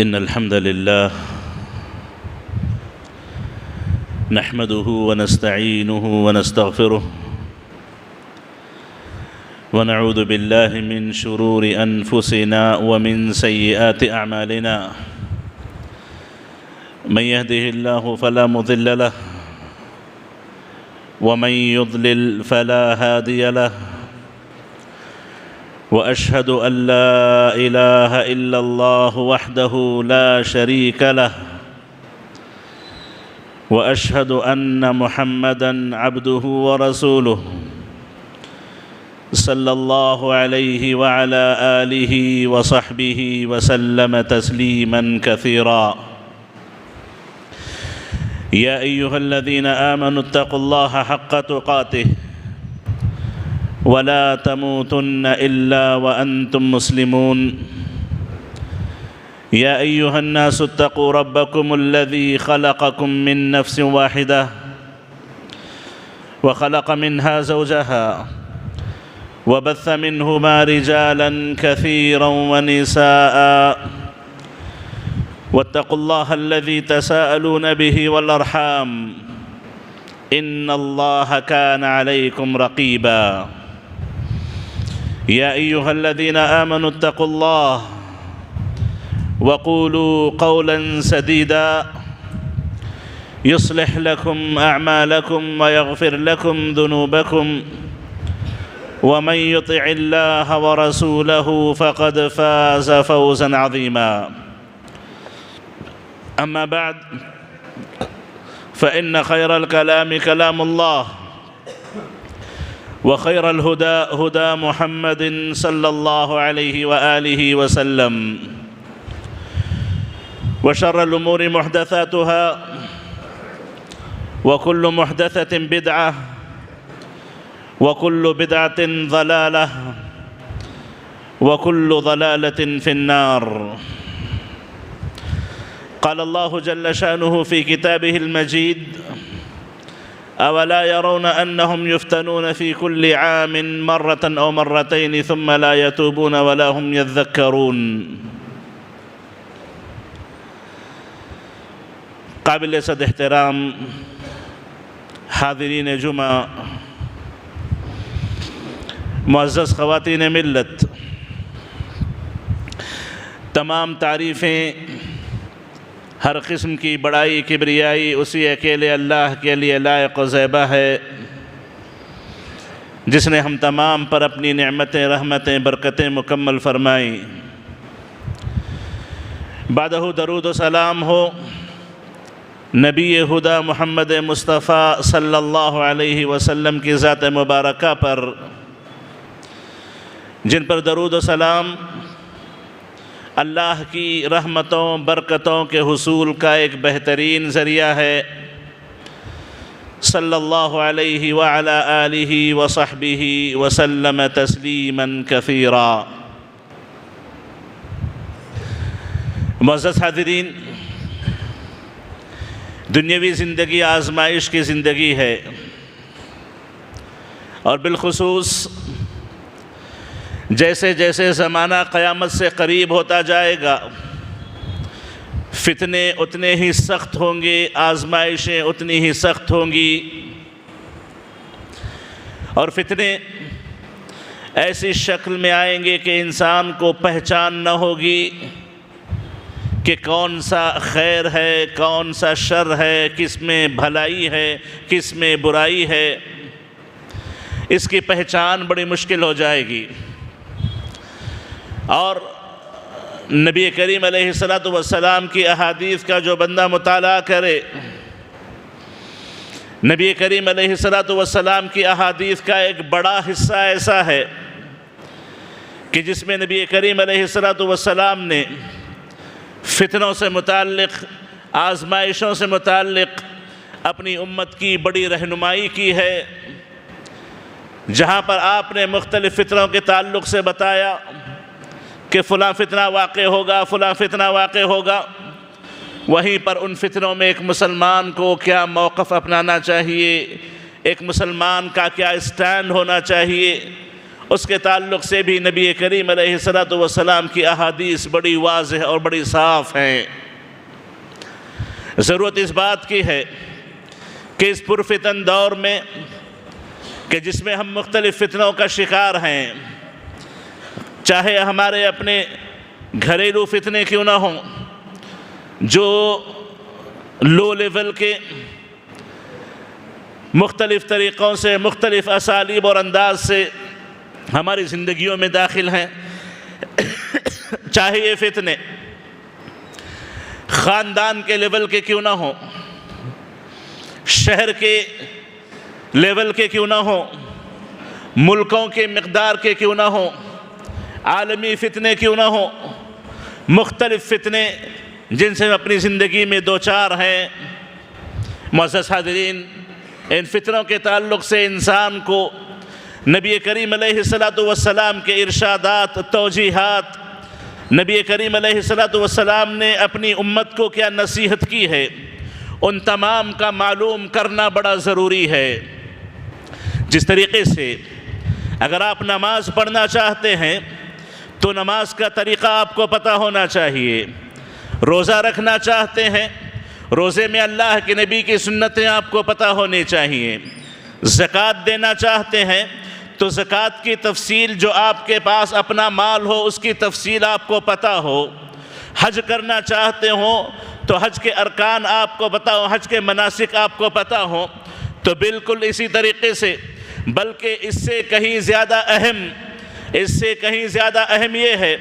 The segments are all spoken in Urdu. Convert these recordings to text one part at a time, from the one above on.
إن الحمد لله نحمده ونستعينه ونستغفره ونعوذ بالله من شرور أنفسنا ومن سيئات أعمالنا من يهده الله فلا مضل له ومن يضلل فلا هادي له وأشهد أن لا إله إلا الله وحده لا شريك له وأشهد أن محمدًا عبده ورسوله صلى الله عليه وعلى آله وصحبه وسلم تسليمًا كثيرًا يا أيها الذين آمنوا اتقوا الله حق تقاته ولا تموتن إلا وأنتم مسلمون يا أيها الناس اتقوا ربكم الذي خلقكم من نفس واحدة وخلق منها زوجها وبث منهما رجالا كثيرا ونساء واتقوا الله الذي تساءلون به والأرحام إن الله كان عليكم رقيبا يا أيها الذين آمنوا اتقوا الله وقولوا قولا سديدا يصلح لكم أعمالكم ويغفر لكم ذنوبكم ومن يطع الله ورسوله فقد فاز فوزا عظيما أما بعد فإن خير الكلام كلام الله وخير الهدى هدى محمد صلى الله عليه وآله وسلم وشر الأمور محدثاتها وكل محدثة بدعة وكل بدعة ضلالة وكل ضلالة في النار قال الله جل شأنه في كتابه المجيد أولا يرون أنهم يفتنون في كل عام مرة أو مرتين ثم لا يتوبون ولا هم يذكرون قابل صد احترام حاضرین جمعہ معزز خواتین ملت، تمام تعریفیں ہر قسم کی بڑائی کبریائی اسی اکیلے اللہ کے لیے لائق و زیبہ ہے جس نے ہم تمام پر اپنی نعمتیں، رحمتیں، برکتیں مکمل فرمائیں۔ بعدہ درود و سلام ہو نبی خدا محمد مصطفیٰ صلی اللہ علیہ وسلم کی ذات مبارکہ پر، جن پر درود و سلام اللہ کی رحمتوں برکتوں کے حصول کا ایک بہترین ذریعہ ہے، صلی اللہ علیہ وعلی آلہ وصحبہ وسلم تسلیما کثیرا۔ معزز حاضرین، دنیاوی زندگی آزمائش کی زندگی ہے، اور بالخصوص جیسے جیسے زمانہ قیامت سے قریب ہوتا جائے گا، فتنے اتنے ہی سخت ہوں گے، آزمائشیں اتنی ہی سخت ہوں گی، اور فتنے ایسی شکل میں آئیں گے کہ انسان کو پہچان نہ ہوگی کہ کون سا خیر ہے، کون سا شر ہے، کس میں بھلائی ہے، کس میں برائی ہے۔ اس کی پہچان بڑی مشکل ہو جائے گی، اور نبی کریم علیہ السلام کی احادیث کا جو بندہ مطالعہ کرے، نبی کریم علیہ السلام کی احادیث کا ایک بڑا حصہ ایسا ہے کہ جس میں نبی کریم علیہ السلام نے فتنوں سے متعلق، آزمائشوں سے متعلق اپنی امت کی بڑی رہنمائی کی ہے، جہاں پر آپ نے مختلف فتنوں کے تعلق سے بتایا کہ فلاں فتنہ واقع ہوگا، فلاں فتنہ واقع ہوگا، وہیں پر ان فتنوں میں ایک مسلمان کو کیا موقف اپنانا چاہیے، ایک مسلمان کا کیا اسٹینڈ ہونا چاہیے، اس کے تعلق سے بھی نبی کریم علیہ الصلوۃ والسلام کی احادیث بڑی واضح اور بڑی صاف ہیں۔ ضرورت اس بات کی ہے کہ اس پرفتن دور میں کہ جس میں ہم مختلف فتنوں کا شکار ہیں، چاہے ہمارے اپنے گھریلو فتنے کیوں نہ ہوں جو لو لیول کے مختلف طریقوں سے، مختلف اسالیب اور انداز سے ہماری زندگیوں میں داخل ہیں، چاہے یہ فتنے خاندان کے لیول کے کیوں نہ ہوں، شہر کے لیول کے کیوں نہ ہوں، ملکوں کے مقدار کے کیوں نہ ہوں، عالمی فتنے کیوں نہ ہوں، مختلف فتنے جن سے اپنی زندگی میں دوچار ہیں۔ معزز حاضرین، ان فتنوں کے تعلق سے انسان کو نبی کریم علیہ الصلوۃ والسلام کے ارشادات، توجیحات، نبی کریم علیہ الصلوۃ والسلام نے اپنی امت کو کیا نصیحت کی ہے، ان تمام کا معلوم کرنا بڑا ضروری ہے۔ جس طریقے سے اگر آپ نماز پڑھنا چاہتے ہیں تو نماز کا طریقہ آپ کو پتہ ہونا چاہیے، روزہ رکھنا چاہتے ہیں، روزے میں اللہ کے نبی کی سنتیں آپ کو پتہ ہونی چاہیے، زکوٰۃ دینا چاہتے ہیں تو زکوٰۃ کی تفصیل جو آپ کے پاس اپنا مال ہو اس کی تفصیل آپ کو پتہ ہو، حج کرنا چاہتے ہوں تو حج کے ارکان آپ کو پتہ ہو، حج کے مناسک آپ کو پتہ ہو، تو بالکل اسی طریقے سے بلکہ اس سے کہیں زیادہ اہم یہ ہے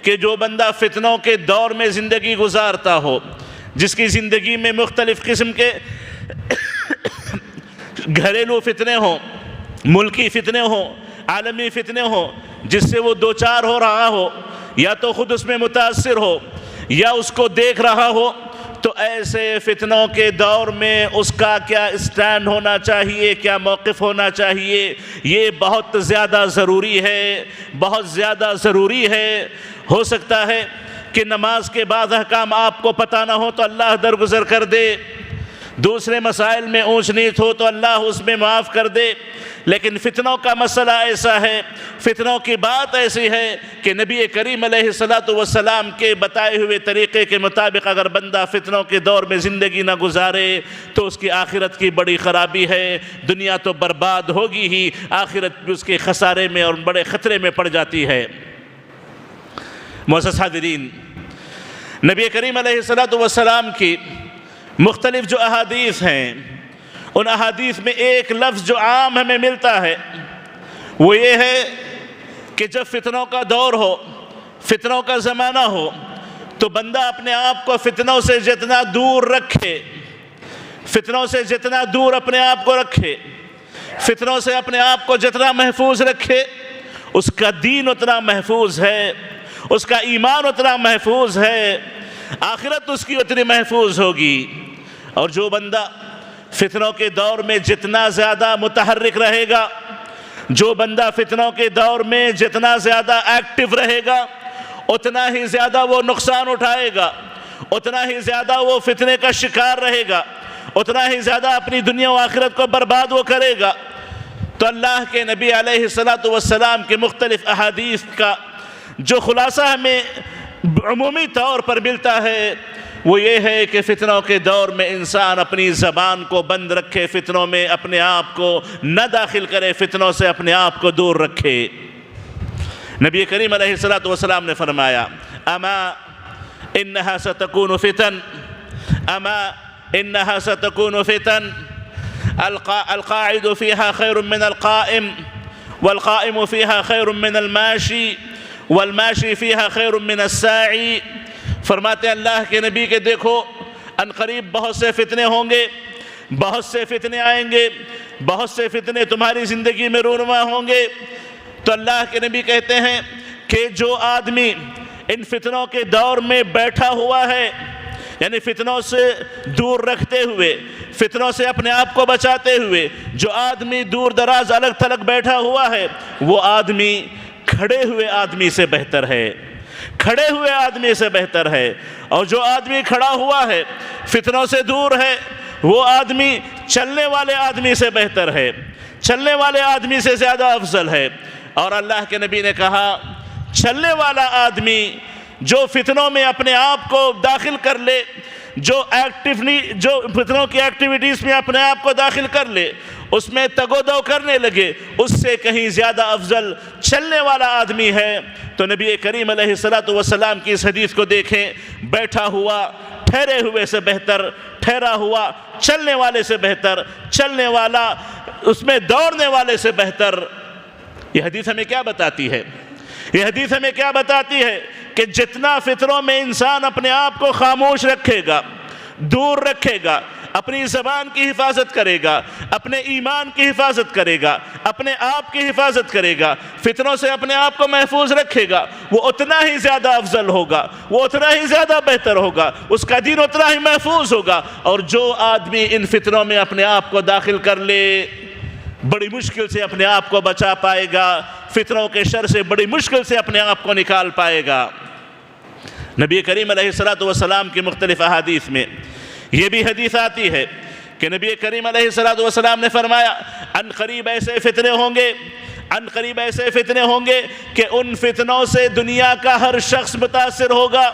کہ جو بندہ فتنوں کے دور میں زندگی گزارتا ہو، جس کی زندگی میں مختلف قسم کے گھریلو فتنے ہوں، ملکی فتنے ہوں، عالمی فتنے ہوں، جس سے وہ دوچار ہو رہا ہو، یا تو خود اس میں متاثر ہو یا اس کو دیکھ رہا ہو، تو ایسے فتنوں کے دور میں اس کا کیا اسٹینڈ ہونا چاہیے، کیا موقف ہونا چاہیے، یہ بہت زیادہ ضروری ہے، بہت زیادہ ضروری ہے۔ ہو سکتا ہے کہ نماز کے بعد احکام آپ کو پتہ نہ ہو تو اللہ درگزر کر دے، دوسرے مسائل میں اونچ نیچ ہو تو اللہ اس میں معاف کر دے، لیکن فتنوں کا مسئلہ ایسا ہے، فتنوں کی بات ایسی ہے کہ نبی کریم علیہ الصلوۃ والسلام کے بتائے ہوئے طریقے کے مطابق اگر بندہ فتنوں کے دور میں زندگی نہ گزارے تو اس کی آخرت کی بڑی خرابی ہے، دنیا تو برباد ہوگی ہی، آخرت بھی اس کے خسارے میں اور بڑے خطرے میں پڑ جاتی ہے۔ معزز حاضرین، نبی کریم علیہ الصلوۃ والسلام کی مختلف جو احادیث ہیں، ان احادیث میں ایک لفظ جو عام ہمیں ملتا ہے وہ یہ ہے کہ جب فتنوں کا دور ہو، فتنوں کا زمانہ ہو، تو بندہ اپنے آپ کو فتنوں سے جتنا دور رکھے، فتنوں سے جتنا دور اپنے آپ کو رکھے، فتنوں سے اپنے آپ کو جتنا محفوظ رکھے، اس کا دین اتنا محفوظ ہے، اس کا ایمان اتنا محفوظ ہے، آخرت اس کی اتنی محفوظ ہوگی۔ اور جو بندہ فتنوں کے دور میں جتنا زیادہ متحرک رہے گا، جو بندہ فتنوں کے دور میں جتنا زیادہ ایکٹیو رہے گا، اتنا ہی زیادہ وہ نقصان اٹھائے گا، اتنا ہی زیادہ وہ فتنے کا شکار رہے گا، اتنا ہی زیادہ اپنی دنیا و آخرت کو برباد وہ کرے گا۔ تو اللہ کے نبی علیہ الصلوۃ والسلام کے مختلف احادیث کا جو خلاصہ ہمیں عمومی طور پر ملتا ہے وہ یہ ہے کہ فتنوں کے دور میں انسان اپنی زبان کو بند رکھے، فتنوں میں اپنے آپ کو نہ داخل کرے، فتنوں سے اپنے آپ کو دور رکھے۔ نبی کریم علیہ الصلوۃ والسلام نے فرمایا، اما انہا ستکون فتن، اما انہا ستکون فتن القاعد فیہا خیر من القائم، والقائم فیہا خیر من الماشی، والماشی فیہا خیر من الساعی۔ فرماتے ہیں اللہ کے نبی کہ دیکھو ان قریب بہت سے فتنے ہوں گے، بہت سے فتنے آئیں گے، بہت سے فتنے تمہاری زندگی میں رونما ہوں گے۔ تو اللہ کے نبی کہتے ہیں کہ جو آدمی ان فتنوں کے دور میں بیٹھا ہوا ہے، یعنی فتنوں سے دور رکھتے ہوئے، فتنوں سے اپنے آپ کو بچاتے ہوئے جو آدمی دور دراز الگ تھلگ بیٹھا ہوا ہے، وہ آدمی کھڑے ہوئے آدمی سے بہتر ہے، کھڑے ہوئے آدمی سے بہتر ہے۔ اور جو آدمی کھڑا ہوا ہے، فتنوں سے دور ہے، وہ آدمی چلنے والے آدمی سے بہتر ہے، چلنے والے آدمی سے زیادہ افضل ہے۔ اور اللہ کے نبی نے کہا چلنے والا آدمی جو فتنوں میں اپنے آپ کو داخل کر لے، جو فتنوں کی ایکٹیویٹیز میں اپنے آپ کو داخل کر لے، اس میں تگ و دو کرنے لگے، اس سے کہیں زیادہ افضل چلنے والا آدمی ہے۔ تو نبی کریم علیہ السلام کی اس حدیث کو دیکھیں، بیٹھا ہوا ٹھہرے ہوئے سے بہتر، ٹھہرا ہوا چلنے والے سے بہتر، چلنے والا اس میں دوڑنے والے سے بہتر۔ یہ حدیث ہمیں کیا بتاتی ہے؟ یہ حدیث ہمیں کیا بتاتی ہے کہ جتنا فتنوں میں انسان اپنے آپ کو خاموش رکھے گا، دور رکھے گا، اپنی زبان کی حفاظت کرے گا، اپنے ایمان کی حفاظت کرے گا، اپنے آپ کی حفاظت کرے گا، فتنوں سے اپنے آپ کو محفوظ رکھے گا، وہ اتنا ہی زیادہ افضل ہوگا، وہ اتنا ہی زیادہ بہتر ہوگا، اس کا دین اتنا ہی محفوظ ہوگا۔ اور جو آدمی ان فتنوں میں اپنے آپ کو داخل کر لے، بڑی مشکل سے اپنے آپ کو بچا پائے گا، فتنوں کے شر سے بڑی مشکل سے اپنے آپ کو نکال پائے گا۔ نبی کریم علیہ السلام کی مختلف احادیث میں یہ بھی حدیث آتی ہے کہ نبی کریم علیہ السلام نے فرمایا ان قریب ایسے فتنے ہوں گے کہ ان فتنوں سے دنیا کا ہر شخص متاثر ہوگا،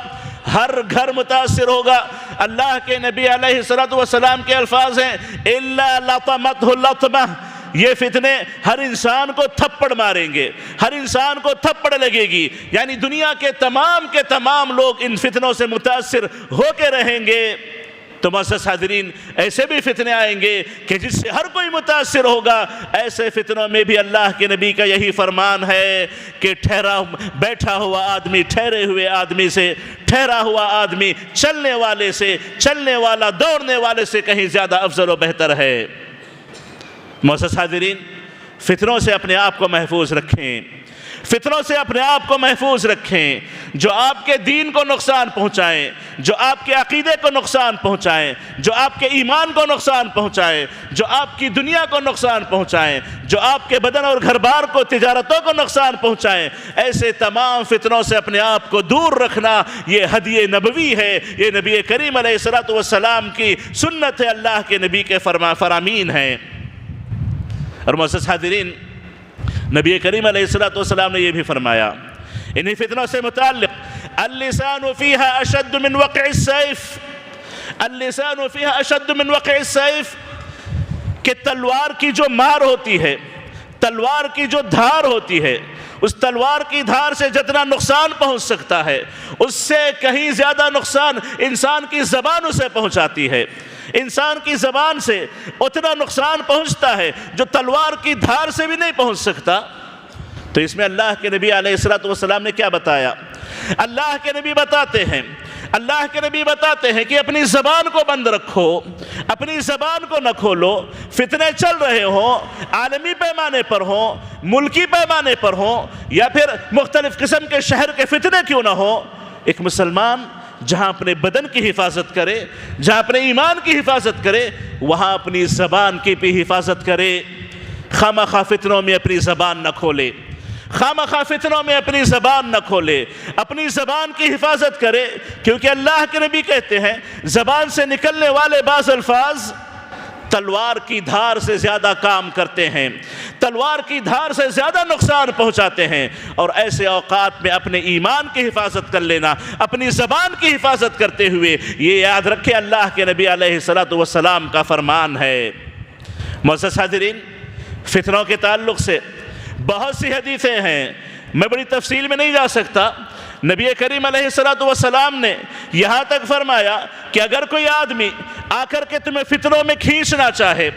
ہر گھر متاثر ہوگا۔ اللہ کے نبی علیہ السلام کے الفاظ ہیں اِلَّا لَطَمَتْهُ اللَّطْمَةُ، یہ فتنے ہر انسان کو تھپڑ ماریں گے، ہر انسان کو تھپڑ لگے گی، یعنی دنیا کے تمام لوگ ان فتنوں سے متاثر ہو کے رہیں گے۔ تو معزز حاضرین، ایسے بھی فتنے آئیں گے کہ جس سے ہر کوئی متاثر ہوگا۔ ایسے فتنوں میں بھی اللہ کے نبی کا یہی فرمان ہے کہ بیٹھا ہوا آدمی ٹھہرے ہوئے آدمی سے، ٹھہرا ہوا آدمی چلنے والے سے، چلنے والا دوڑنے والے سے کہیں زیادہ افضل و بہتر ہے۔ معزز حاضرین، فتنوں سے اپنے آپ کو محفوظ رکھیں، فتنوں سے اپنے آپ کو محفوظ رکھیں جو آپ کے دین کو نقصان پہنچائیں، جو آپ کے عقیدے کو نقصان پہنچائیں، جو آپ کے ایمان کو نقصان پہنچائیں، جو آپ کی دنیا کو نقصان پہنچائیں، جو آپ کے بدن اور گھر بار کو، تجارتوں کو نقصان پہنچائیں۔ ایسے تمام فتنوں سے اپنے آپ کو دور رکھنا یہ ہدی نبوی ہے، یہ نبی کریم علیہ السلام کی سنت ہے، اللہ کے نبی کے فرامین ہیں۔ اور معزز حاضرین، نبی کریم علیہ السلام نے یہ بھی فرمایا انہی فتنوں سے متعلق اللسان فیہا اشد من وقع السیف، اللسان فیہا اشد من وقع السیف، کہ تلوار کی جو مار ہوتی ہے، تلوار کی جو دھار ہوتی ہے، اس تلوار کی دھار سے جتنا نقصان پہنچ سکتا ہے اس سے کہیں زیادہ نقصان انسان کی زبان اسے پہنچاتی ہے۔ انسان کی زبان سے اتنا نقصان پہنچتا ہے جو تلوار کی دھار سے بھی نہیں پہنچ سکتا۔ تو اس میں اللہ کے نبی علیہ السلام نے کیا بتایا؟ اللہ کے نبی بتاتے ہیں کہ اپنی زبان کو بند رکھو، اپنی زبان کو نہ کھولو۔ فتنے چل رہے ہوں، عالمی پیمانے پر ہوں، ملکی پیمانے پر ہوں، یا پھر مختلف قسم کے شہر کے فتنے کیوں نہ ہوں، ایک مسلمان جہاں اپنے بدن کی حفاظت کرے، جہاں اپنے ایمان کی حفاظت کرے، وہاں اپنی زبان کی بھی حفاظت کرے۔ خامخواہ فتنوں میں اپنی زبان نہ کھولے، خامخواہ فتنوں میں اپنی زبان نہ کھولے، اپنی زبان کی حفاظت کرے، کیونکہ اللہ کے نبی کہتے ہیں زبان سے نکلنے والے بعض الفاظ تلوار کی دھار سے زیادہ کام کرتے ہیں، تلوار کی دھار سے زیادہ نقصان پہنچاتے ہیں۔ اور ایسے اوقات میں اپنے ایمان کی حفاظت کر لینا، اپنی زبان کی حفاظت کرتے ہوئے، یہ یاد رکھے اللہ کے نبی علیہ السلام کا فرمان ہے۔ معزز حاضرین، فتنوں کے تعلق سے بہت سی حدیثیں ہیں، میں بڑی تفصیل میں نہیں جا سکتا۔ نبی کریم علیہ السلام نے یہاں تک فرمایا کہ اگر کوئی آدمی آ کر کے تمہیں فتنوں میں کھینچنا چاہے،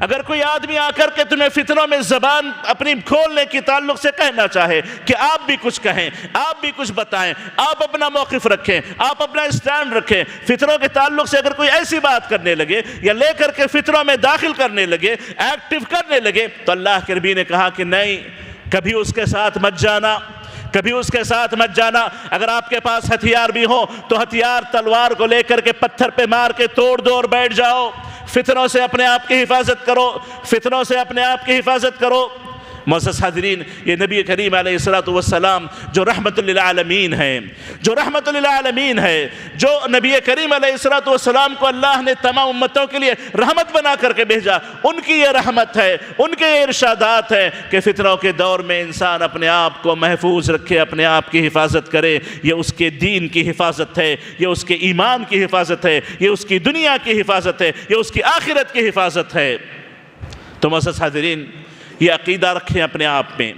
اگر کوئی آدمی آ کر کے تمہیں فتنوں میں زبان اپنی کھولنے کی تعلق سے کہنا چاہے کہ آپ بھی کچھ کہیں، آپ بھی کچھ بتائیں، آپ اپنا موقف رکھیں، آپ اپنا اسٹینڈ رکھیں، فتنوں کے تعلق سے اگر کوئی ایسی بات کرنے لگے یا لے کر کے فتنوں میں داخل کرنے لگے، ایکٹیو کرنے لگے، تو اللہ کے نبی نے کہا کہ نہیں، کبھی اس کے ساتھ مت جانا، کبھی اس کے ساتھ مت جانا۔ اگر آپ کے پاس ہتھیار بھی ہو تو ہتھیار تلوار کو لے کر کے پتھر پہ مار کے توڑ دو اور بیٹھ جاؤ۔ فتنوں سے اپنے آپ کی حفاظت کرو، فتنوں سے اپنے آپ کی حفاظت کرو۔ معزز حاضرین، یہ نبی کریم علیہ الصلوۃ والسلام جو رحمت للعالمین ہیں، جو رحمت للعالمین ہے، جو نبی کریم علیہ الصلوۃ والسلام کو اللہ نے تمام امتوں کے لیے رحمت بنا کر کے بھیجا، ان کی یہ رحمت ہے، ان کے یہ ارشادات ہیں کہ فتنوں کے دور میں انسان اپنے آپ کو محفوظ رکھے، اپنے آپ کی حفاظت کرے۔ یہ اس کے دین کی حفاظت ہے، یہ اس کے ایمان کی حفاظت ہے، یہ اس کی دنیا کی حفاظت ہے، یہ اس کی آخرت کی حفاظت ہے۔ تو معزز حاضرین، یہ عقیدہ رکھیں اپنے آپ میں،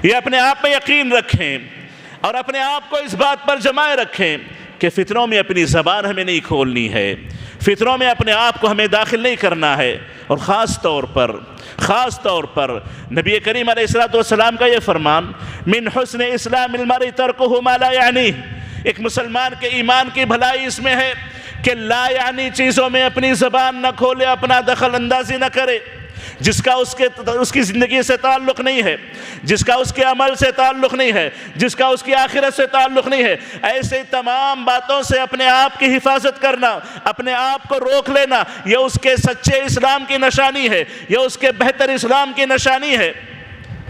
یہ اپنے آپ میں یقین رکھیں، اور اپنے آپ کو اس بات پر جمائے رکھیں کہ فتنوں میں اپنی زبان ہمیں نہیں کھولنی ہے، فتنوں میں اپنے آپ کو ہمیں داخل نہیں کرنا ہے۔ اور خاص طور پر نبی کریم علیہ الصلوۃ والسلام کا یہ فرمان، من حسن اسلام المرء ترکہ ما لا یعنیہ، ایک مسلمان کے ایمان کی بھلائی اس میں ہے کہ لا یعنی چیزوں میں اپنی زبان نہ کھولے، اپنا دخل اندازی نہ کرے، جس کا اس کی زندگی سے تعلق نہیں ہے، جس کا اس کے عمل سے تعلق نہیں ہے، جس کا اس کی آخرت سے تعلق نہیں ہے۔ ایسے تمام باتوں سے اپنے آپ کی حفاظت کرنا، اپنے آپ کو روک لینا، یہ اس کے سچے اسلام کی نشانی ہے، یہ اس کے بہتر اسلام کی نشانی ہے۔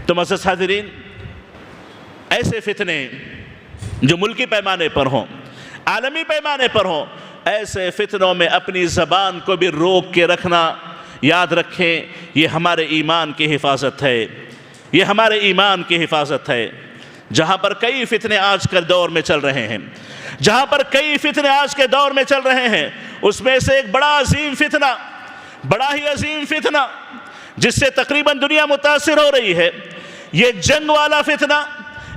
تو معزز حاضرین، ایسے فتنے جو ملکی پیمانے پر ہوں، عالمی پیمانے پر ہوں، ایسے فتنوں میں اپنی زبان کو بھی روک کے رکھنا، یاد رکھیں یہ ہمارے ایمان کی حفاظت ہے، یہ ہمارے ایمان کی حفاظت ہے۔ جہاں پر کئی فتنے آج کے دور میں چل رہے ہیں، جہاں پر کئی فتنے آج کے دور میں چل رہے ہیں، اس میں سے ایک بڑا ہی عظیم فتنہ جس سے تقریباً دنیا متاثر ہو رہی ہے، یہ جنگ والا فتنہ،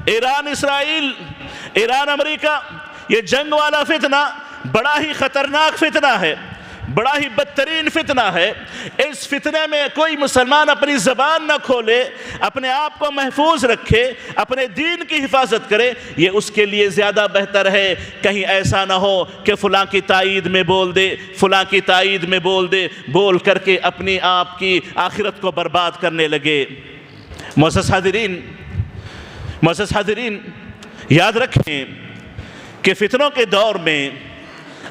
ایران اسرائیل، ایران امریکہ، یہ جنگ والا فتنہ بڑا ہی خطرناک فتنہ ہے، بڑا ہی بدترین فتنہ ہے۔ اس فتنے میں کوئی مسلمان اپنی زبان نہ کھولے، اپنے آپ کو محفوظ رکھے، اپنے دین کی حفاظت کرے، یہ اس کے لیے زیادہ بہتر ہے۔ کہیں ایسا نہ ہو کہ فلاں کی تائید میں بول دے، فلاں کی تائید میں بول دے، بول کر کے اپنی آپ کی آخرت کو برباد کرنے لگے۔ معزز حاضرین، یاد رکھیں کہ فتنوں کے دور میں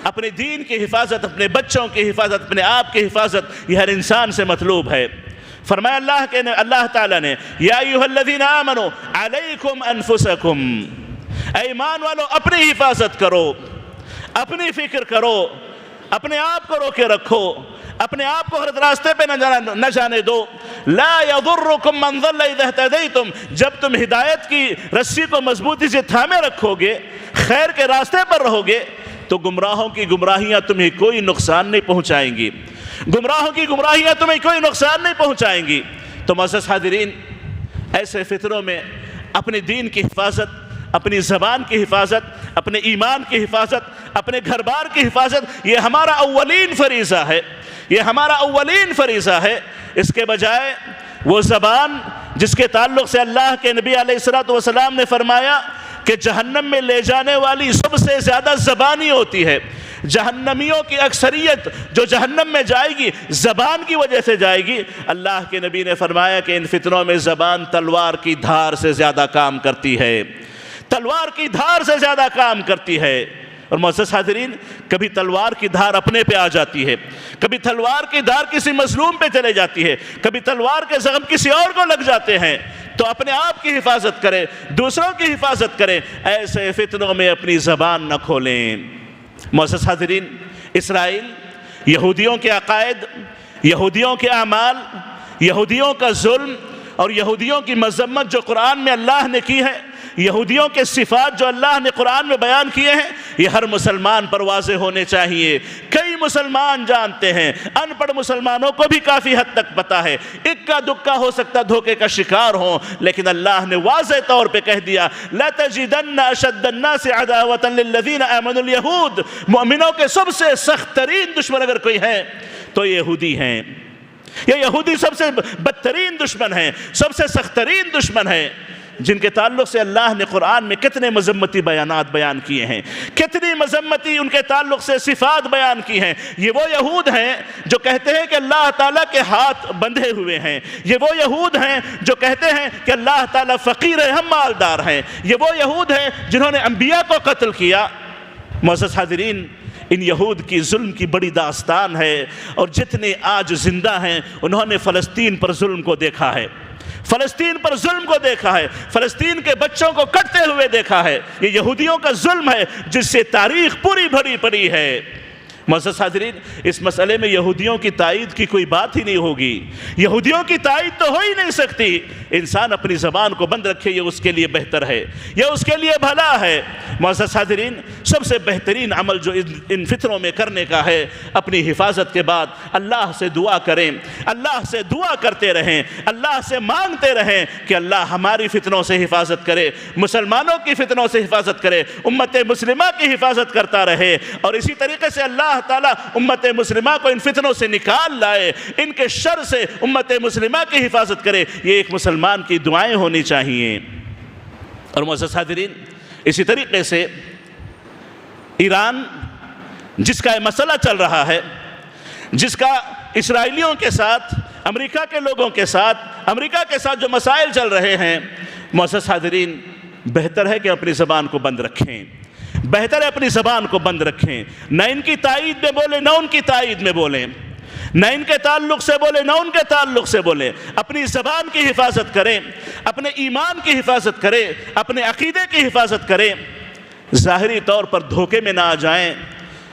اپنے دین کی حفاظت، اپنے بچوں کی حفاظت، اپنے آپ کی حفاظت، یہ ہر انسان سے مطلوب ہے۔ فرمایا اللہ تعالیٰ نے، یا ایھا الذین آمنوا علیکم انفسکم، اے ایمان والو اپنی حفاظت کرو، اپنی فکر کرو، اپنے آپ کو روکے رکھو، اپنے آپ کو غلط راستے پہ نہ جانے دو۔ لا یضرکم من ضل اذا اہتدیتم، جب تم ہدایت کی رسی کو مضبوطی سے تھامے رکھو گے، خیر کے راستے پر رہو گے، تو گمراہوں کی گمراہیاں تمہیں کوئی نقصان نہیں پہنچائیں گی، گمراہوں کی گمراہیاں تمہیں کوئی نقصان نہیں پہنچائیں گی۔ تو معزز حاضرین، ایسے فتنوں میں اپنے دین کی حفاظت، اپنی زبان کی حفاظت، اپنے ایمان کی حفاظت، اپنے گھر بار کی حفاظت، یہ ہمارا اولین فریضہ ہے، یہ ہمارا اولین فریضہ ہے۔ اس کے بجائے وہ زبان جس کے تعلق سے اللہ کے نبی علیہ الصلوۃ والسلام نے فرمایا کہ جہنم میں لے جانے والی سب سے زیادہ زبانی ہوتی ہے، جہنمیوں کی اکثریت جو جہنم میں جائے گی زبان کی وجہ سے جائے گی۔ اللہ کے نبی نے فرمایا کہ ان فتنوں میں زبان تلوار کی دھار سے زیادہ کام کرتی ہے، تلوار کی دھار سے زیادہ کام کرتی ہے۔ اور معزز حاضرین، کبھی تلوار کی دھار اپنے پہ آ جاتی ہے، کبھی تلوار کی دھار کسی مظلوم پہ چلے جاتی ہے، کبھی تلوار کے زخم کسی اور کو لگ جاتے ہیں۔ تو اپنے آپ کی حفاظت کریں، دوسروں کی حفاظت کریں، ایسے فتنوں میں اپنی زبان نہ کھولیں۔ معزز حاضرین، اسرائیل، یہودیوں کے عقائد، یہودیوں کے اعمال، یہودیوں کا ظلم اور یہودیوں کی مذمت جو قرآن میں اللہ نے کی ہے، یہودیوں کے صفات جو اللہ نے قرآن میں بیان کیے ہیں، یہ ہر مسلمان پر واضح ہونے چاہیے۔ کئی مسلمان جانتے ہیں، ان پڑھ مسلمانوں کو بھی کافی حد تک پتہ ہے، اکا دکا ہو سکتا دھوکے کا شکار ہوں، لیکن اللہ نے واضح طور پہ کہہ دیا، لَتَجِدَنَّ أَشَدَّ النَّاسِ عَدَاوَةً لِلَّذِينَ آمَنُوا الْيَهُودِ، مومنوں کے سب سے سخت ترین دشمن اگر کوئی ہے تو یہودی ہیں۔ یہ یہودی سب سے بدترین دشمن ہیں، سب سے سخت ترین دشمن ہیں، جن کے تعلق سے اللہ نے قرآن میں کتنے مذمتی بیانات بیان کیے ہیں، کتنی مذمتی ان کے تعلق سے صفات بیان کی ہیں۔ یہ وہ یہود ہیں جو کہتے ہیں کہ اللہ تعالیٰ کے ہاتھ بندھے ہوئے ہیں، یہ وہ یہود ہیں جو کہتے ہیں کہ اللہ تعالیٰ فقیر ہے، ہم مالدار ہیں، یہ وہ یہود ہیں جنہوں نے انبیاء کو قتل کیا۔ معزز حاضرین، ان یہود کی ظلم کی بڑی داستان ہے، اور جتنے آج زندہ ہیں انہوں نے فلسطین پر ظلم کو دیکھا ہے، فلسطین پر ظلم کو دیکھا ہے، فلسطین کے بچوں کو کٹتے ہوئے دیکھا ہے۔ یہ یہودیوں کا ظلم ہے جس سے تاریخ پوری بھری پڑی ہے۔ معزز حاضرین، اس مسئلے میں یہودیوں کی تائید کی کوئی بات ہی نہیں ہوگی، یہودیوں کی تائید تو ہو ہی نہیں سکتی۔ انسان اپنی زبان کو بند رکھے، یہ اس کے لیے بہتر ہے، یہ اس کے لیے بھلا ہے۔ معزز حاضرین، سب سے بہترین عمل جو ان فتنوں میں کرنے کا ہے، اپنی حفاظت کے بعد اللہ سے دعا کریں، اللہ سے دعا کرتے رہیں، اللہ سے مانگتے رہیں کہ اللہ ہماری فتنوں سے حفاظت کرے، مسلمانوں کی فتنوں سے حفاظت کرے، امت مسلمہ کی حفاظت کرتا رہے، اور اسی طریقے سے اللہ تعالیٰ امت مسلمہ کو ان فتنوں سے نکال لائے، ان کے شر سے امت مسلمہ کی حفاظت کرے۔ یہ ایک مسلمان کی دعائیں ہونی چاہیے۔ اور معزز حاضرین، اسی طریقے سے ایران جس کا یہ مسئلہ چل رہا ہے، جس کا اسرائیلیوں کے ساتھ، امریکہ کے لوگوں کے ساتھ، امریکہ کے ساتھ جو مسائل چل رہے ہیں، معزز حاضرین، بہتر ہے کہ اپنی زبان کو بند رکھیں، بہتر ہے اپنی زبان کو بند رکھیں، نہ ان کی تائید میں بولیں، نہ ان کی تائید میں بولیں، نہ ان کے تعلق سے بولیں، نہ ان کے تعلق سے بولیں۔ اپنی زبان کی حفاظت کریں، اپنے ایمان کی حفاظت کریں، اپنے عقیدے کی حفاظت کریں، ظاہری طور پر دھوکے میں نہ آ جائیں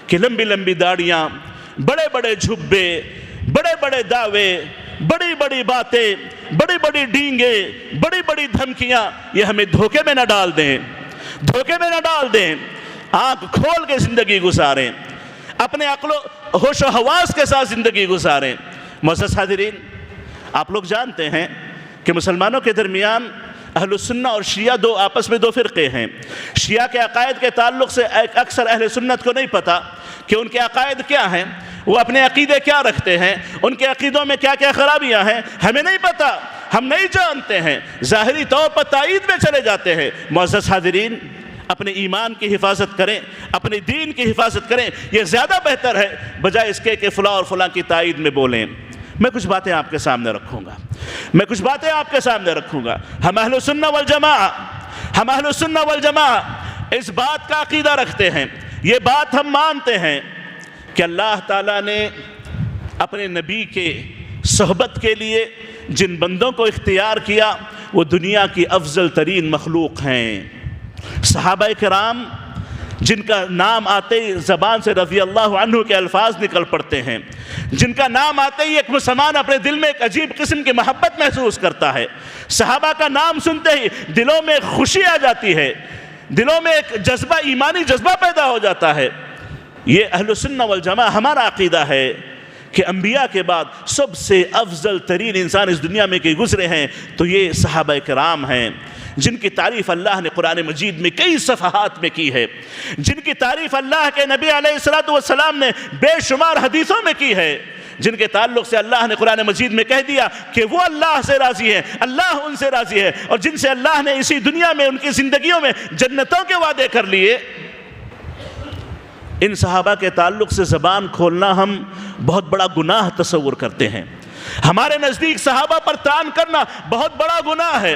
کہ لمبی لمبی داڑیاں، بڑے بڑے جھبے، بڑے بڑے دعوے، بڑی بڑی باتیں، بڑی بڑی ڈینگیں، بڑی بڑی دھمکیاں، یہ ہمیں دھوکے میں نہ ڈال دیں، دھوکے میں نہ ڈال دیں۔ آنکھ کھول کے زندگی گزاریں، اپنے عقل و ہوش و حواس کے ساتھ زندگی گزاریں۔ معزز حاضرین، آپ لوگ جانتے ہیں کہ مسلمانوں کے درمیان اہل سنت اور شیعہ دو آپس میں دو فرقے ہیں۔ شیعہ کے عقائد کے تعلق سے اکثر اہل سنت کو نہیں پتہ کہ ان کے عقائد کیا ہیں، وہ اپنے عقیدے کیا رکھتے ہیں، ان کے عقیدوں میں کیا کیا خرابیاں ہیں، ہمیں نہیں پتہ، ہم نہیں جانتے ہیں، ظاہری طور پر تائید میں چلے جاتے ہیں۔ معزز حاضرین، اپنے ایمان کی حفاظت کریں، اپنے دین کی حفاظت کریں، یہ زیادہ بہتر ہے بجائے اس کے کہ فلاں اور فلاں کی تائید میں بولیں۔ میں کچھ باتیں آپ کے سامنے رکھوں گا، میں کچھ باتیں آپ کے سامنے رکھوں گا۔ ہم اہل سنت والجماعہ، ہم اہل سنت والجماعہ اس بات کا عقیدہ رکھتے ہیں، یہ بات ہم مانتے ہیں کہ اللہ تعالیٰ نے اپنے نبی کے صحبت کے لیے جن بندوں کو اختیار کیا وہ دنیا کی افضل ترین مخلوق ہیں۔ صحابہ کرام جن کا نام آتے ہی زبان سے رضی اللہ عنہ کے الفاظ نکل پڑتے ہیں، جن کا نام آتے ہی ایک مسلمان اپنے دل میں ایک عجیب قسم کی محبت محسوس کرتا ہے۔ صحابہ کا نام سنتے ہی دلوں میں خوشی آ جاتی ہے، دلوں میں ایک جذبہ، ایمانی جذبہ پیدا ہو جاتا ہے۔ یہ اہل سنت والجماعہ ہمارا عقیدہ ہے کہ انبیاء کے بعد سب سے افضل ترین انسان اس دنیا میں کہ گزرے ہیں تو یہ صحابہ کرام ہیں، جن کی تعریف اللہ نے قرآن مجید میں کئی صفحات میں کی ہے، جن کی تعریف اللہ کے نبی علیہ السلام نے بے شمار حدیثوں میں کی ہے، جن کے تعلق سے اللہ نے قرآن مجید میں کہہ دیا کہ وہ اللہ سے راضی ہے، اللہ ان سے راضی ہے، اور جن سے اللہ نے اسی دنیا میں ان کی زندگیوں میں جنتوں کے وعدے کر لیے۔ ان صحابہ کے تعلق سے زبان کھولنا ہم بہت بڑا گناہ تصور کرتے ہیں۔ ہمارے نزدیک صحابہ پر طعن کرنا بہت بڑا گناہ ہے،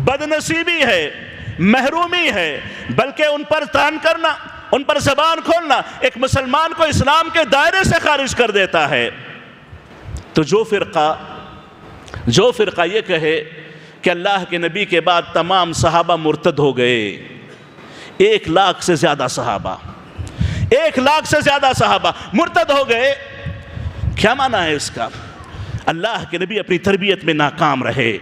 بدنصیبی ہے، محرومی ہے، بلکہ ان پر طعن کرنا، ان پر زبان کھولنا ایک مسلمان کو اسلام کے دائرے سے خارج کر دیتا ہے۔ تو جو فرقہ یہ کہے کہ اللہ کے نبی کے بعد تمام صحابہ مرتد ہو گئے، 1,00,000 سے زیادہ صحابہ، 1,00,000 سے زیادہ صحابہ مرتد ہو گئے، کیا معنی ہے اس کا؟ اللہ کے نبی اپنی تربیت میں ناکام رہے،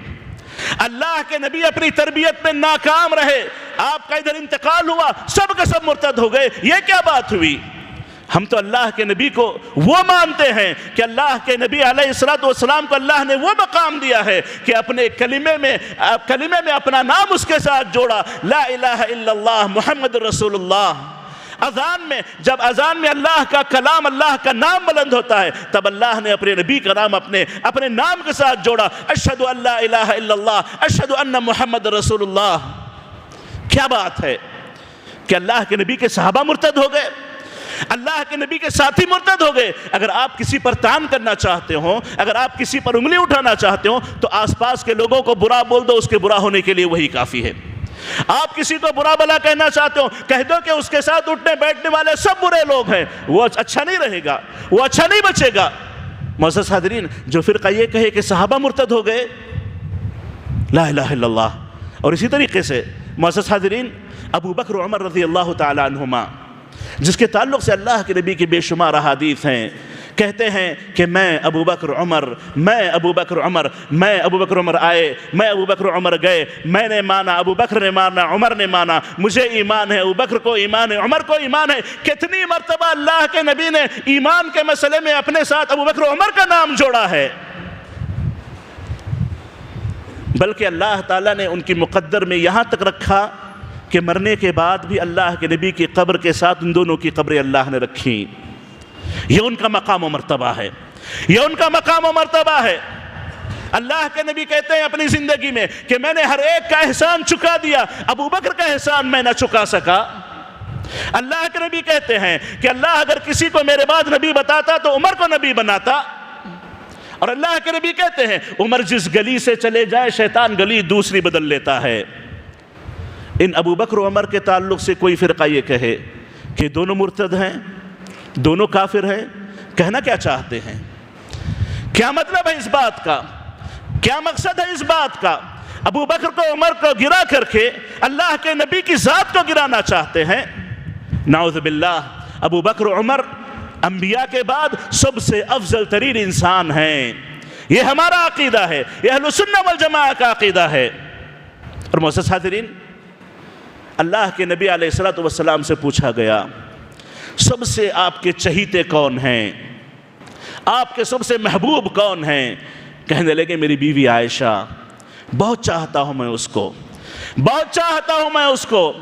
اللہ کے نبی اپنی تربیت میں ناکام رہے، آپ کا ادھر انتقال ہوا، سب کے سب مرتد ہو گئے، یہ کیا بات ہوئی؟ ہم تو اللہ کے نبی کو وہ مانتے ہیں کہ اللہ کے نبی علیہ السلام کو اللہ نے وہ مقام دیا ہے کہ اپنے کلمے میں اپنا نام اس کے ساتھ جوڑا، لا الہ الا اللہ محمد رسول اللہ۔ جب اذان میں اللہ کا کلام، اللہ کا نام بلند ہوتا ہے، تب اللہ نے اپنے نبی کا نام اپنے نام کے ساتھ جوڑا، اشہدو ان لا الہ الا اللہ، اشہدو ان محمد رسول اللہ۔ کیا بات ہے کہ اللہ کے نبی کے صحابہ مرتد ہو گئے، اللہ کے نبی کے ساتھی مرتد ہو گئے۔ اگر آپ کسی پر طعن کرنا چاہتے ہو، اگر آپ کسی پر انگلی اٹھانا چاہتے ہو تو آس پاس کے لوگوں کو برا بول دو، اس کے برا ہونے کے لیے وہی کافی ہے۔ آپ کسی کو برا بلا کہنا چاہتے ہو، کہہ دو کہ اس کے ساتھ اٹھنے بیٹھنے والے سب برے لوگ ہیں، وہ اچھا نہیں رہے گا، وہ اچھا نہیں بچے گا۔ معزز حاضرین، جو فرقہ یہ کہے کہ صحابہ مرتد ہو گئے، لا الہ الا اللہ۔ اور اسی طریقے سے معزز حاضرین، ابو بکر و عمر رضی اللہ تعالی عنہما، جس کے تعلق سے اللہ کے نبی کی بے شمار احادیث ہیں، کہتے ہیں کہ میں ابو بکر عمر آئے، میں ابو بکر عمر گئے، میں نے مانا، ابو بکر نے مانا، عمر نے مانا، مجھے ایمان ہے، ابو بکر کو ایمان ہے، عمر کو ایمان ہے۔ کتنی مرتبہ اللہ کے نبی نے ایمان کے مسئلے میں اپنے ساتھ ابو بکر عمر کا نام جوڑا ہے، بلکہ اللہ تعالیٰ نے ان کی مقدر میں یہاں تک رکھا کہ مرنے کے بعد بھی اللہ کے نبی کی قبر کے ساتھ ان دونوں کی قبریں اللہ نے رکھی۔ یہ ان کا مقام و مرتبہ ہے، یہ ان کا مقام و مرتبہ ہے۔ اللہ کے نبی کہتے ہیں اپنی زندگی میں کہ میں نے ہر ایک کا احسان چکا دیا، ابو بکر کا احسان میں نہ چکا سکا۔ اللہ کے نبی کہتے ہیں کہ اللہ اگر کسی کو میرے بعد نبی بتاتا تو عمر کو نبی بناتا، اور اللہ کے نبی کہتے ہیں عمر جس گلی سے چلے جائے شیطان گلی دوسری بدل لیتا ہے۔ ان ابو بکر و عمر کے تعلق سے کوئی فرقہ یہ کہے کہ دونوں مرتد ہیں، دونوں کافر ہیں، کہنا کیا چاہتے ہیں؟ کیا مطلب ہے اس بات کا؟ کیا مقصد ہے اس بات کا؟ ابو بکر کو عمر کو گرا کر کے اللہ کے نبی کی ذات کو گرانا چاہتے ہیں؟ نعوذ باللہ، ابو بکر و عمر انبیاء کے بعد سب سے افضل ترین انسان ہیں۔ یہ ہمارا عقیدہ ہے، یہ اہل سنت والجماعہ کا عقیدہ ہے۔ اور معزز حاضرین، اللہ کے نبی علیہ السلام سے پوچھا گیا سب سے آپ کے چہیتے کون ہیں، آپ کے سب سے محبوب کون ہیں؟ کہنے لگے میری بیوی عائشہ، بہت چاہتا ہوں میں اس کو، بہت چاہتا ہوں میں اس کو،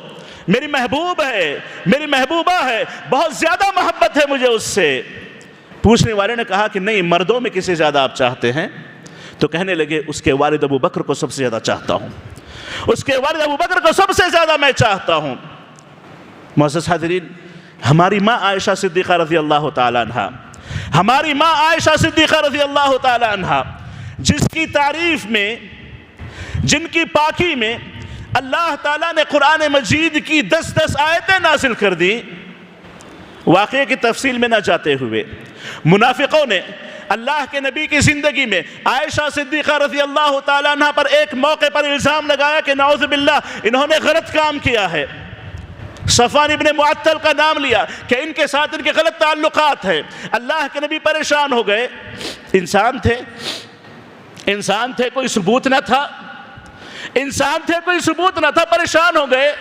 میری محبوب ہے، میری محبوبہ ہے، بہت زیادہ محبت ہے مجھے اس سے۔ پوچھنے والے نے کہا کہ نہیں، مردوں میں کسے زیادہ آپ چاہتے ہیں؟ تو کہنے لگے اس کے والد ابو بکر کو سب سے زیادہ چاہتا ہوں، اس کے والد ابو بکر کو سب سے زیادہ میں چاہتا ہوں۔ معزز حاضرین، ہماری ماں عائشہ صدیقہ رضی اللہ تعالی عنہ، ہماری ماں عائشہ صدیقہ رضی اللہ تعالی عنہ، جس کی تعریف میں، جن کی پاکی میں اللہ تعالیٰ نے قرآن مجید کی 10 آیتیں نازل کر دی۔ واقعے کی تفصیل میں نہ جاتے ہوئے، منافقوں نے اللہ کے نبی کی زندگی میں عائشہ صدیقہ رضی اللہ تعالیٰ عنہ پر ایک موقع پر الزام لگایا کہ نعوذ باللہ انہوں نے غلط کام کیا ہے۔ صفوان ابن معطل کا نام لیا کہ ان کے ساتھ ان کے غلط تعلقات ہیں۔ اللہ کے نبی پریشان ہو گئے، انسان تھے، کوئی ثبوت نہ تھا، کوئی ثبوت نہ تھا، پریشان ہو گئے۔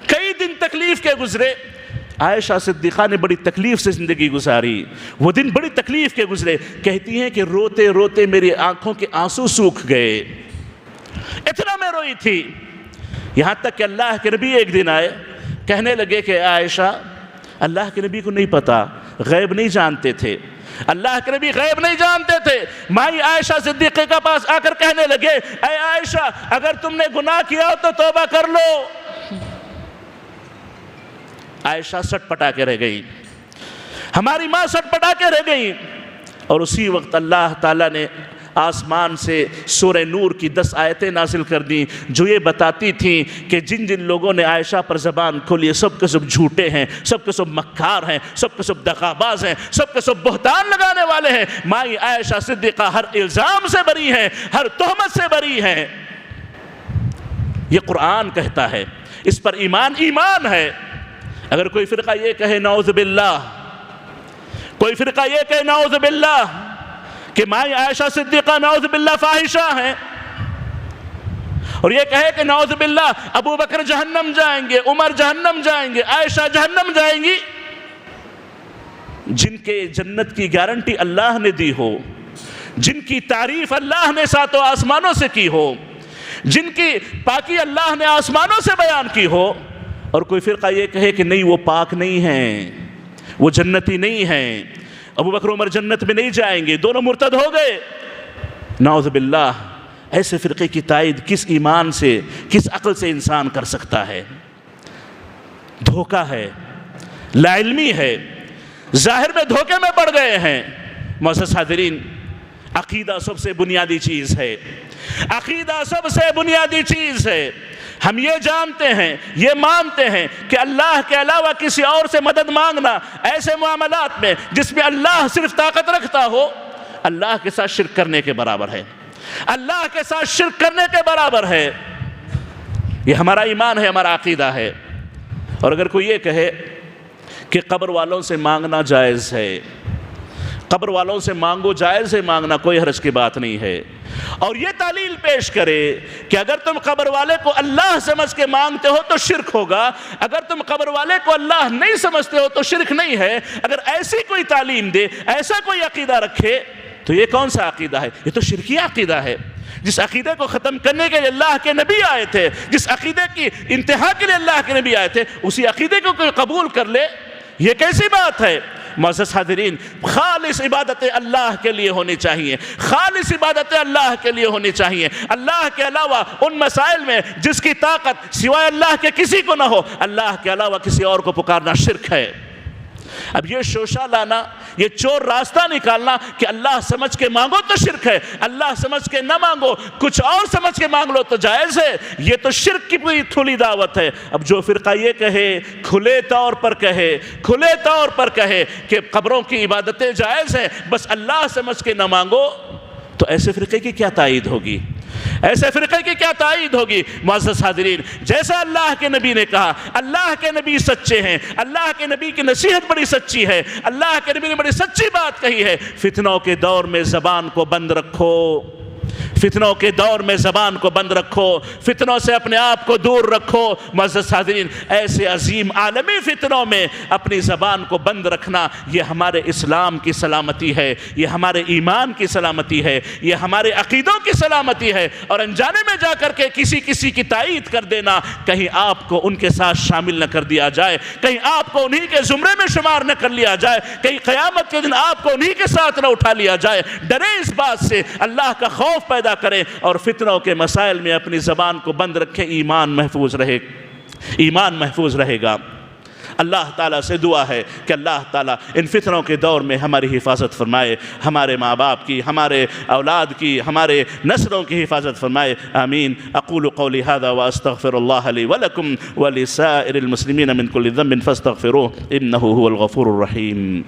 کئی دن تکلیف کے گزرے، عائشہ صدیقہ نے بڑی تکلیف سے زندگی گزاری، وہ دن بڑی تکلیف کے گزرے۔ کہتی ہیں کہ روتے روتے میری آنکھوں کے آنسو سوکھ گئے، اتنا میں روئی تھی۔ یہاں تک کہ اللہ کے نبی ایک دن آئے، کہنے لگے کہ عائشہ، اللہ کے نبی کو نہیں پتا، غیب نہیں جانتے تھے، اللہ کے نبی غیب نہیں جانتے تھے۔ مائی عائشہ صدیقہ کے پاس آ کر کہنے لگے اے عائشہ، اگر تم نے گناہ کیا ہو تو توبہ کر لو۔ عائشہ سٹ پٹا کے رہ گئی، ہماری ماں سٹ پٹا کے رہ گئی۔ اور اسی وقت اللہ تعالیٰ نے آسمان سے سورہ نور کی 10 آیتیں نازل کر دیں جو یہ بتاتی تھیں کہ جن جن لوگوں نے عائشہ پر زبان کھولی سب کے سب جھوٹے ہیں، سب کے سب مکار ہیں، سب کے سب دغاباز ہیں، سب کے سب بہتان لگانے والے ہیں۔ مائی عائشہ صدیقہ ہر الزام سے بری ہیں، ہر تہمت سے بری ہیں۔ یہ قرآن کہتا ہے، اس پر ایمان ہے۔ اگر کوئی فرقہ یہ کہے نعوذ باللہ، کوئی فرقہ یہ کہے نعوذ باللہ کہ مائی عائشہ صدیقہ نعوذ باللہ فاحشہ ہیں، اور یہ کہے کہ نعوذ باللہ ابو بکر جہنم جائیں گے، عمر جہنم جائیں گے، عائشہ جہنم جائیں گی، جن کے جنت کی گارنٹی اللہ نے دی ہو، جن کی تعریف اللہ نے ساتوں آسمانوں سے کی ہو، جن کی پاکی اللہ نے آسمانوں سے بیان کی ہو، اور کوئی فرقہ یہ کہے کہ نہیں وہ پاک نہیں ہیں، وہ جنتی نہیں ہیں، ابو بکر عمر جنت میں نہیں جائیں گے، دونوں مرتد ہو گئے، نعوذ باللہ۔ ایسے فرقے کی تائید کس ایمان سے، کس عقل سے انسان کر سکتا ہے؟ دھوکہ ہے، لا علمی ہے، ظاہر میں دھوکے میں پڑ گئے ہیں۔ معزز حاضرین، عقیدہ سب سے بنیادی چیز ہے، عقیدہ سب سے بنیادی چیز ہے۔ ہم یہ جانتے ہیں، یہ مانتے ہیں کہ اللہ کے علاوہ کسی اور سے مدد مانگنا ایسے معاملات میں جس میں اللہ صرف طاقت رکھتا ہو، اللہ کے ساتھ شرک کرنے کے برابر ہے۔ اللہ کے ساتھ شرک کرنے کے برابر ہے۔ یہ ہمارا ایمان ہے، ہمارا عقیدہ ہے۔ اور اگر کوئی یہ کہے کہ قبر والوں سے مانگنا جائز ہے، قبر والوں سے مانگو، جائز ہے مانگنا، کوئی حرج کی بات نہیں ہے، اور یہ تعلیل پیش کرے کہ اگر تم قبر والے کو اللہ سمجھ کے مانگتے ہو تو شرک ہوگا، اگر تم قبر والے کو اللہ نہیں سمجھتے ہو تو شرک نہیں ہے، اگر ایسی کوئی تعلیم دے، ایسا کوئی عقیدہ رکھے، تو یہ کون سا عقیدہ ہے؟ یہ تو شرکی عقیدہ ہے۔ جس عقیدے کو ختم کرنے کے لیے اللہ کے نبی آئے تھے، جس عقیدے کی انتہا کے لیے اللہ کے نبی آئے تھے، اسی عقیدے کو کوئی قبول کر لے، یہ کیسی بات ہے؟ معزز حاضرین، خالص عبادتیں اللہ کے لیے ہونی چاہیے، خالص عبادتیں اللہ کے لیے ہونی چاہیے۔ اللہ کے علاوہ ان مسائل میں جس کی طاقت سوائے اللہ کے کسی کو نہ ہو، اللہ کے علاوہ کسی اور کو پکارنا شرک ہے۔ اب یہ شوشہ لانا، یہ چور راستہ نکالنا کہ اللہ سمجھ کے مانگو تو شرک ہے، اللہ سمجھ کے نہ مانگو، کچھ اور سمجھ کے مانگ لو تو جائز ہے، یہ تو شرک کی پوری تھولی دعوت ہے۔ اب جو فرقہ یہ کہے، کھلے طور پر کہے کہ قبروں کی عبادتیں جائز ہیں، بس اللہ سمجھ کے نہ مانگو، تو ایسے فرقے کی کیا تائید ہوگی؟ ایسے فرقے کی کیا تائید ہوگی؟ معزز حاضرین، جیسا اللہ کے نبی نے کہا، اللہ کے نبی سچے ہیں، اللہ کے نبی کی نصیحت بڑی سچی ہے، اللہ کے نبی نے بڑی سچی بات کہی ہے، فتنوں کے دور میں زبان کو بند رکھو، فتنوں کے دور میں زبان کو بند رکھو، فتنوں سے اپنے آپ کو دور رکھو۔ معزز حاضرین، ایسے عظیم عالمی فتنوں میں اپنی زبان کو بند رکھنا، یہ ہمارے اسلام کی سلامتی ہے، یہ ہمارے ایمان کی سلامتی ہے، یہ ہمارے عقیدوں کی سلامتی ہے۔ اور انجانے میں جا کر کے کسی کی تائید کر دینا، کہیں آپ کو ان کے ساتھ شامل نہ کر دیا جائے، کہیں آپ کو انہی کے زمرے میں شمار نہ کر لیا جائے، کہیں قیامت کے دن آپ کو انہی کے ساتھ نہ اٹھا لیا جائے۔ ڈرے اس بات سے، اللہ کا خوف پیدا کریں اور فتنوں کے مسائل میں اپنی زبان کو بند رکھیں، ایمان محفوظ رہے گا۔ اللہ تعالیٰ سے دعا ہے کہ اللہ تعالیٰ ان فتنوں کے دور میں ہماری حفاظت فرمائے، ہمارے ماں باپ کی، ہمارے اولاد کی، ہمارے نسلوں کی حفاظت فرمائے، آمین۔ اقول قولی ھذا واستغفر اللہ لی ولکم ولسائر المسلمین من کل ذنب فاستغفروہ انہ هو الغفور الرحیم۔